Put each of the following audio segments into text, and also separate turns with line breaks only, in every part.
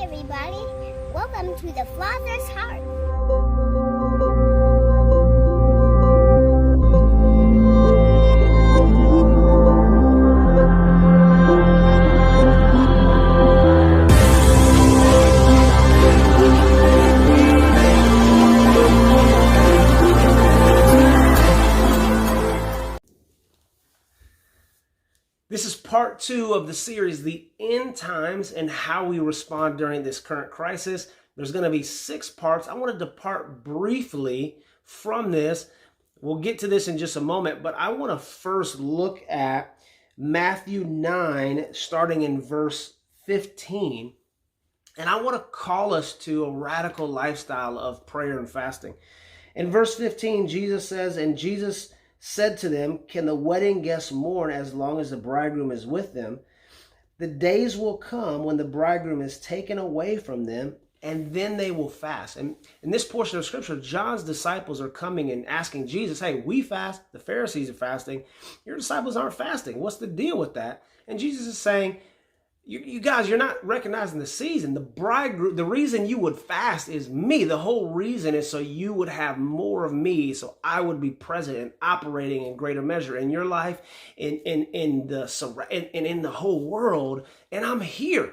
everybody. Welcome to the Father's Heart.
This is part 2 of the series, The End Times and How We Respond During This Current Crisis. There's going to be 6 parts. I want to depart briefly from this. We'll get to this in just a moment, but I want to first look at Matthew 9, starting in verse 15. And I want to call us to a radical lifestyle of prayer and fasting. In verse 15, Jesus says, "And Jesus said to them, can the wedding guests mourn as long as the bridegroom is with them? The days will come when the bridegroom is taken away from them, and then they will fast." And in this portion of scripture, John's disciples are coming and asking Jesus, hey, we fast, the Pharisees are fasting, your disciples aren't fasting. What's the deal with that? And Jesus is saying, you guys, you're not recognizing the season. The bridegroom, the reason you would fast is me. The whole reason is so you would have more of me, so I would be present and operating in greater measure in your life, in the whole world, and I'm here.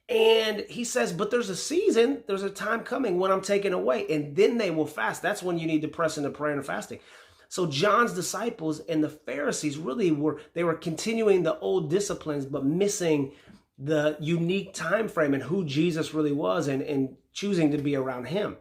And he says, but there's a season, there's a time coming when I'm taken away, and then they will fast. That's when you need to press into prayer and fasting. So John's disciples and the Pharisees really were continuing the old disciplines, but missing the unique time frame and who Jesus really was and choosing to be around him.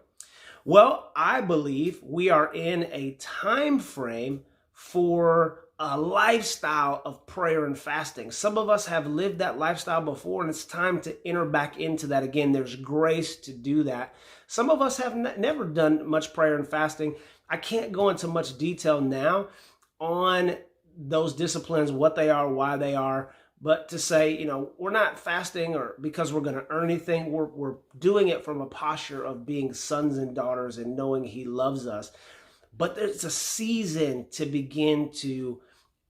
Well, I believe we are in a time frame for a lifestyle of prayer and fasting. Some of us have lived that lifestyle before, and it's time to enter back into that again. There's grace to do that. Some of us have never done much prayer and fasting. I can't go into much detail now on those disciplines, what they are, why they are, but to say, we're not fasting or because we're going to earn anything. We're doing it from a posture of being sons and daughters and knowing he loves us. But there's a season to begin to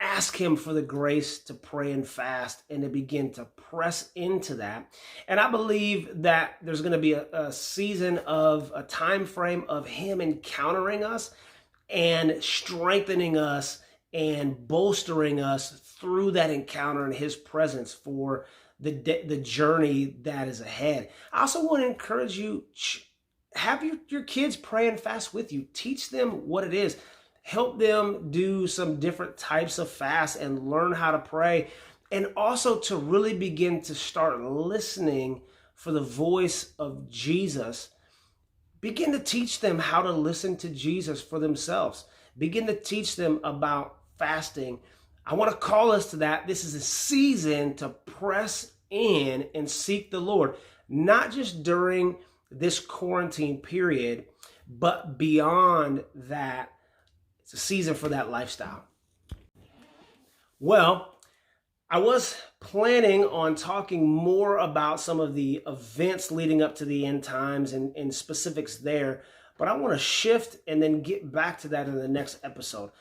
ask him for the grace to pray and fast and to begin to press into that. And I believe that there's going to be a season of a time frame of him encountering us and strengthening us and bolstering us through that encounter in his presence for the journey that is ahead. I also want to encourage you, have your kids pray and fast with you. Teach them what it is. Help them do some different types of fasts and learn how to pray. And also to really begin to start listening for the voice of Jesus. Begin to teach them how to listen to Jesus for themselves. Begin to teach them about fasting. I want to call us to that. This is a season to press in and seek the Lord, not just during this quarantine period, but beyond that. It's a season for that lifestyle. Well, I was planning on talking more about some of the events leading up to the end times and specifics there, but I want to shift and then get back to that in the next episode.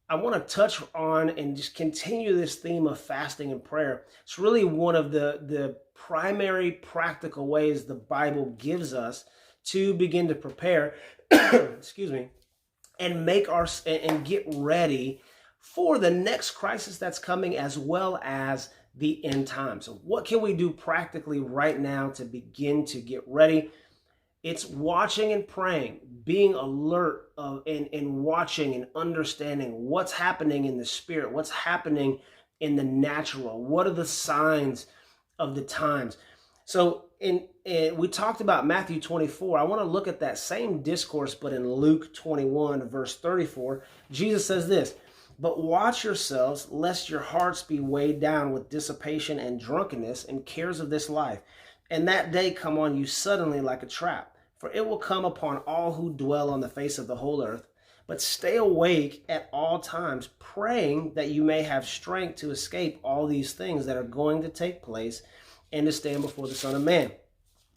I want to touch on and just continue this theme of fasting and prayer. It's really one of the primary practical ways the Bible gives us to begin to prepare, excuse me, and and get ready for the next crisis that's coming, as well as the end time. So what can we do practically right now to begin to get ready? It's watching and praying, being alert and watching and understanding what's happening in the spirit, what's happening in the natural, what are the signs of the times. So we talked about Matthew 24. I want to look at that same discourse, but in Luke 21, verse 34. Jesus says this, "But watch yourselves, lest your hearts be weighed down with dissipation and drunkenness and cares of this life, and that day come on you suddenly like a trap. For it will come upon all who dwell on the face of the whole earth. But stay awake at all times, praying that you may have strength to escape all these things that are going to take place and to stand before the Son of Man."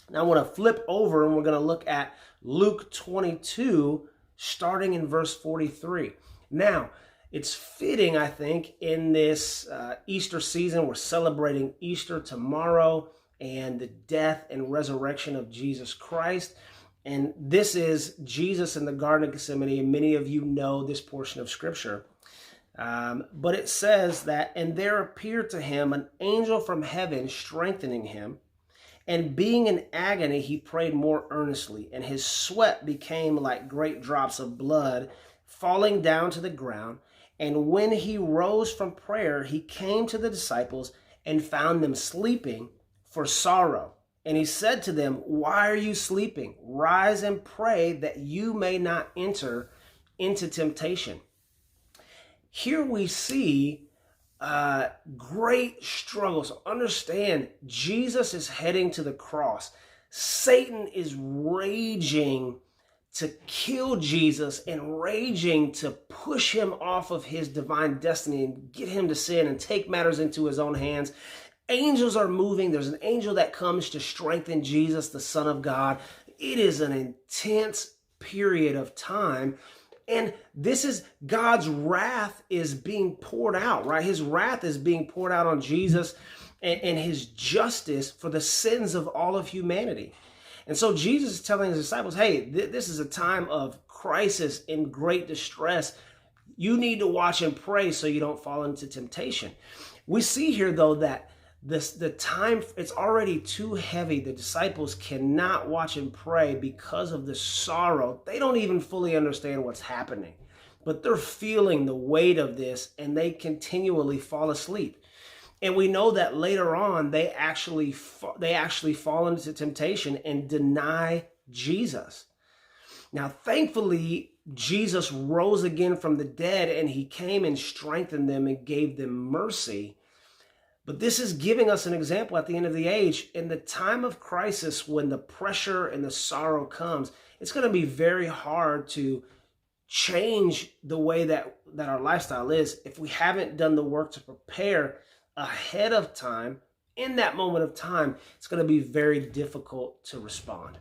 Now I want to flip over and we're going to look at Luke 22, starting in verse 43. Now, it's fitting, I think, in this Easter season. We're celebrating Easter tomorrow. and the death and resurrection of Jesus Christ. And this is Jesus in the Garden of Gethsemane, and many of you know this portion of Scripture. But it says that, and there appeared to him an angel from heaven strengthening him. And being in agony, he prayed more earnestly, and his sweat became like great drops of blood falling down to the ground. And when he rose from prayer, he came to the disciples and found them sleeping for sorrow. And he said to them, "Why are you sleeping? Rise and pray that you may not enter into temptation." Here we see great struggle. So understand, Jesus is heading to the cross. Satan is raging to kill Jesus and raging to push him off of his divine destiny and get him to sin and take matters into his own hands. Angels are moving. There's an angel that comes to strengthen Jesus, the Son of God. It is an intense period of time. And this is God's wrath is being poured out, right? His wrath is being poured out on Jesus and his justice for the sins of all of humanity. And so Jesus is telling his disciples, hey, this is a time of crisis and great distress. You need to watch and pray so you don't fall into temptation. We see here, though, that the time, it's already too heavy. The disciples cannot watch and pray because of the sorrow. They don't even fully understand what's happening, but they're feeling the weight of this, and they continually fall asleep. And we know that later on, they actually fall into temptation and deny Jesus. Now, thankfully, Jesus rose again from the dead, and he came and strengthened them and gave them mercy. But this is giving us an example at the end of the age. In the time of crisis, when the pressure and the sorrow comes, it's going to be very hard to change the way that our lifestyle is if we haven't done the work to prepare ahead of time. In that moment of time, it's going to be very difficult to respond.